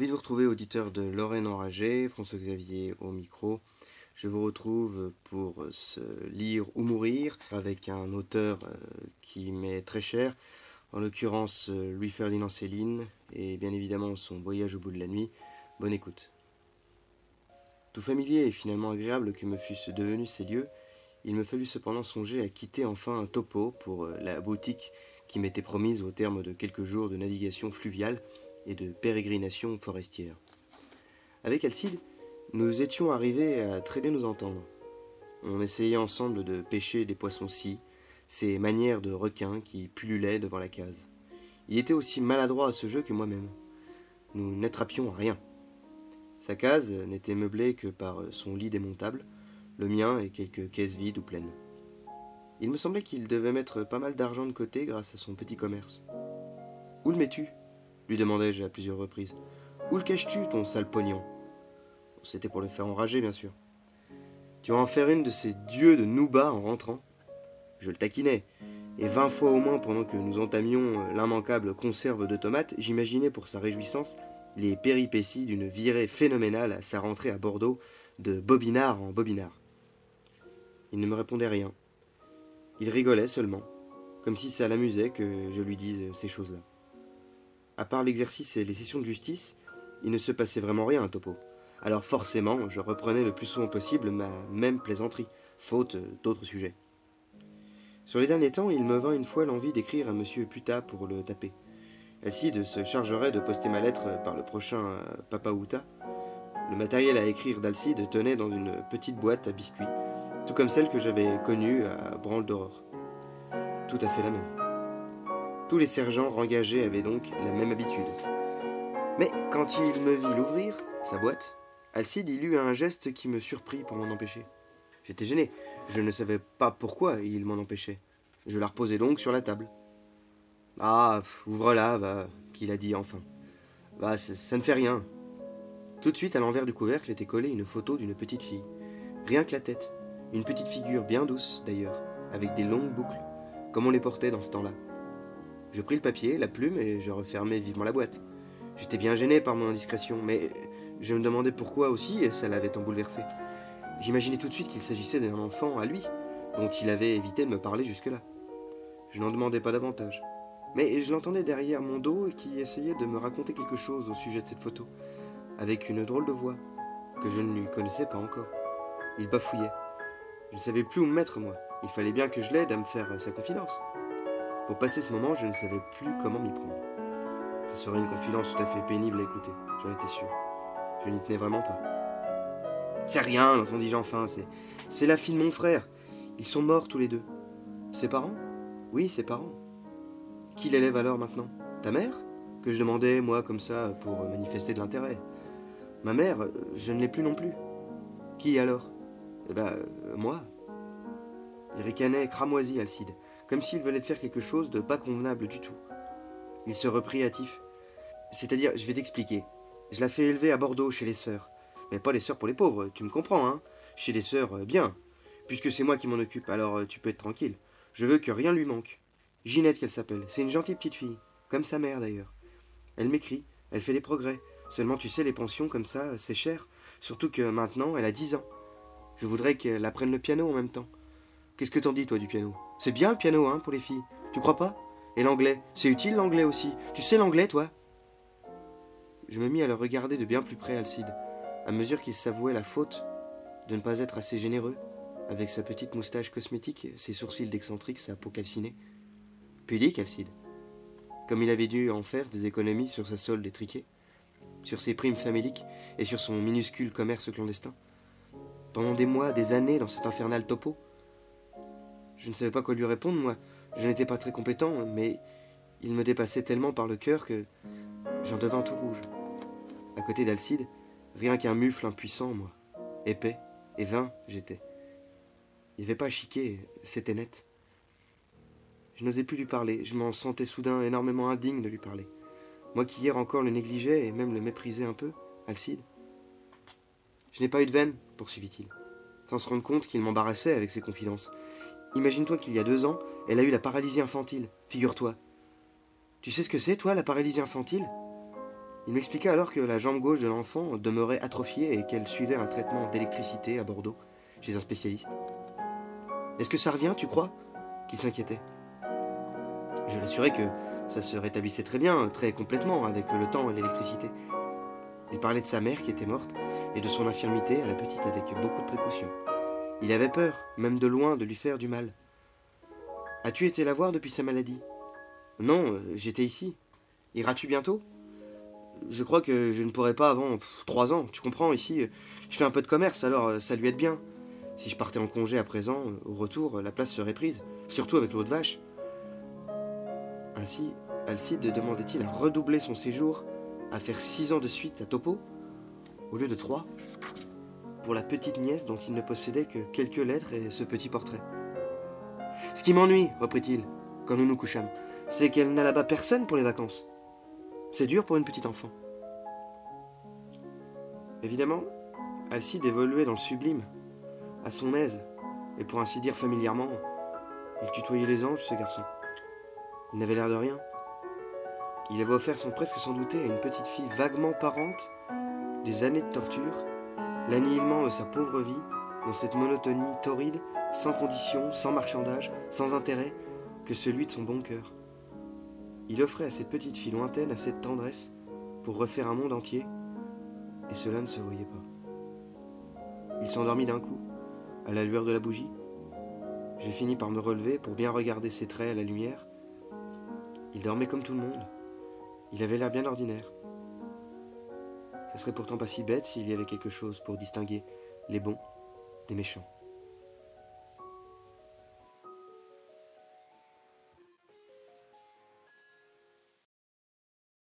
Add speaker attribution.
Speaker 1: Ravi de vous retrouver, auditeur de Lorraine Enragée, François-Xavier au micro. Je vous retrouve pour se lire ou mourir avec un auteur qui m'est très cher, en l'occurrence Louis-Ferdinand Céline, et bien évidemment son Voyage au bout de la nuit. Bonne écoute. Tout familier et finalement agréable que me fussent devenus ces lieux, il me fallut cependant songer à quitter enfin un topo pour la boutique qui m'était promise au terme de quelques jours de navigation fluviale et de pérégrination forestière. Avec Alcide, nous étions arrivés à très bien nous entendre. On essayait ensemble de pêcher des poissons-scies, ces manières de requins qui pullulaient devant la case. Il était aussi maladroit à ce jeu que moi-même. Nous n'attrapions rien. Sa case n'était meublée que par son lit démontable, le mien et quelques caisses vides ou pleines. Il me semblait qu'il devait mettre pas mal d'argent de côté grâce à son petit commerce. « Où le mets-tu » lui demandai-je à plusieurs reprises. « Où le caches-tu, ton sale pognon ?» C'était pour le faire enrager, bien sûr. « Tu vas en faire une de ces dieux de Nouba en rentrant ?» Je le taquinais, et 20 fois au moins pendant que nous entamions l'immanquable conserve de tomates, j'imaginais pour sa réjouissance les péripéties d'une virée phénoménale à sa rentrée à Bordeaux, de bobinard en bobinard. Il ne me répondait rien. Il rigolait seulement, comme si ça l'amusait que je lui dise ces choses-là. À part l'exercice et les sessions de justice, il ne se passait vraiment rien à Topo. Alors forcément, je reprenais le plus souvent possible ma même plaisanterie, faute d'autres sujets. Sur les derniers temps, il me vint une fois l'envie d'écrire à monsieur Puta pour le taper. Alcide se chargerait de poster ma lettre par le prochain Papaouta. Le matériel à écrire d'Alcide tenait dans une petite boîte à biscuits, tout comme celle que j'avais connue à Branle d'Aurore. Tout à fait la même. Tous les sergents rengagés avaient donc la même habitude. Mais quand il me vit l'ouvrir, sa boîte, Alcide y eut un geste qui me surprit pour m'en empêcher. J'étais gêné, je ne savais pas pourquoi il m'en empêchait. Je la reposai donc sur la table. « Ah, ouvre-la, va, qu'il a dit enfin. Va, ça ne fait rien. » Tout de suite, à l'envers du couvercle était collée une photo d'une petite fille. Rien que la tête. Une petite figure bien douce, d'ailleurs, avec des longues boucles, comme on les portait dans ce temps-là. Je pris le papier, la plume, et je refermai vivement la boîte. J'étais bien gêné par mon indiscrétion, mais je me demandais pourquoi aussi ça l'avait tant bouleversé. J'imaginais tout de suite qu'il s'agissait d'un enfant à lui, dont il avait évité de me parler jusque-là. Je n'en demandais pas davantage. Mais je l'entendais derrière mon dos qui essayait de me raconter quelque chose au sujet de cette photo, avec une drôle de voix, que je ne lui connaissais pas encore. Il bafouillait. Je ne savais plus où me mettre, moi. Il fallait bien que je l'aide à me faire sa confidence. Pour passer ce moment, je ne savais plus comment m'y prendre. Ce serait une confidence tout à fait pénible à écouter, j'en étais sûr. Je n'y tenais vraiment pas. C'est rien, l'entendis-je enfin, c'est la fille de mon frère. Ils sont morts tous les deux. Ses parents ? Oui, ses parents. Qui l'élève alors maintenant ? Ta mère ? Que je demandais, moi, comme ça, pour manifester de l'intérêt. Ma mère, je ne l'ai plus non plus. Qui alors ? Eh ben, moi. Il ricanait cramoisi, Alcide, comme s'il venait de faire quelque chose de pas convenable du tout. Il se reprit hâtif. C'est-à-dire, je vais t'expliquer. Je la fais élever à Bordeaux, chez les sœurs. Mais pas les sœurs pour les pauvres, tu me comprends, hein ? Chez les sœurs, bien. Puisque c'est moi qui m'en occupe, alors tu peux être tranquille. Je veux que rien lui manque. Ginette qu'elle s'appelle, c'est une gentille petite fille. Comme sa mère, d'ailleurs. Elle m'écrit, elle fait des progrès. Seulement, tu sais, les pensions comme ça, c'est cher. Surtout que maintenant, elle a 10 ans. Je voudrais qu'elle apprenne le piano en même temps. Qu'est-ce que t'en dis, toi, du piano ? C'est bien, le piano, hein, pour les filles. Tu crois pas ? Et l'anglais, c'est utile, l'anglais aussi. Tu sais l'anglais, toi ? Je me mis à le regarder de bien plus près, Alcide, à mesure qu'il s'avouait la faute de ne pas être assez généreux, avec sa petite moustache cosmétique, ses sourcils d'excentrique, sa peau calcinée. Pudique, Alcide. Comme il avait dû en faire des économies sur sa solde étriquée, sur ses primes faméliques et sur son minuscule commerce clandestin. Pendant des mois, des années, dans cet infernal topo. Je ne savais pas quoi lui répondre, moi. Je n'étais pas très compétent, mais il me dépassait tellement par le cœur que j'en devins tout rouge. À côté d'Alcide, rien qu'un mufle impuissant, moi. Épais et vain, j'étais. Il n'y avait pas à chiquer, c'était net. Je n'osais plus lui parler, je m'en sentais soudain énormément indigne de lui parler. Moi qui hier encore le négligeais et même le méprisais un peu, Alcide. Je n'ai pas eu de veine, poursuivit-il, sans se rendre compte qu'il m'embarrassait avec ses confidences. Imagine-toi qu'il y a 2 ans, elle a eu la paralysie infantile, figure-toi. Tu sais ce que c'est, toi, la paralysie infantile ? Il m'expliqua alors que la jambe gauche de l'enfant demeurait atrophiée et qu'elle suivait un traitement d'électricité à Bordeaux, chez un spécialiste. Est-ce que ça revient, tu crois? Qu'il s'inquiétait. Je l'assurais que ça se rétablissait très bien, très complètement, avec le temps et l'électricité. Il parlait de sa mère qui était morte et de son infirmité à la petite avec beaucoup de précautions. Il avait peur, même de loin, de lui faire du mal. As-tu été la voir depuis sa maladie? Non, j'étais ici. Iras-tu bientôt? Je crois que je ne pourrai pas avant 3 ans. Tu comprends, ici, je fais un peu de commerce, alors ça lui aide bien. Si je partais en congé à présent, au retour, la place serait prise, surtout avec l'eau de vache. Ainsi, Alcide demandait-il à redoubler son séjour, à faire 6 ans de suite à Topeau, au lieu de 3, pour la petite nièce dont il ne possédait que quelques lettres et ce petit portrait. Ce qui m'ennuie, reprit-il, quand nous nous couchâmes, c'est qu'elle n'a là-bas personne pour les vacances. C'est dur pour une petite enfant. Évidemment, Alcide évoluait dans le sublime, à son aise, et pour ainsi dire familièrement, il tutoyait les anges, ce garçon. Il n'avait l'air de rien. Il avait offert sans presque s'en douter à une petite fille vaguement parente des années de torture, l'annihilement de sa pauvre vie, dans cette monotonie torride, sans condition, sans marchandage, sans intérêt, que celui de son bon cœur. Il offrait à cette petite fille lointaine assez de tendresse pour refaire un monde entier, et cela ne se voyait pas. Il s'endormit d'un coup, à la lueur de la bougie. Je finis par me relever pour bien regarder ses traits à la lumière. Il dormait comme tout le monde. Il avait l'air bien ordinaire. Ça serait pourtant pas si bête s'il y avait quelque chose pour distinguer les bons des méchants.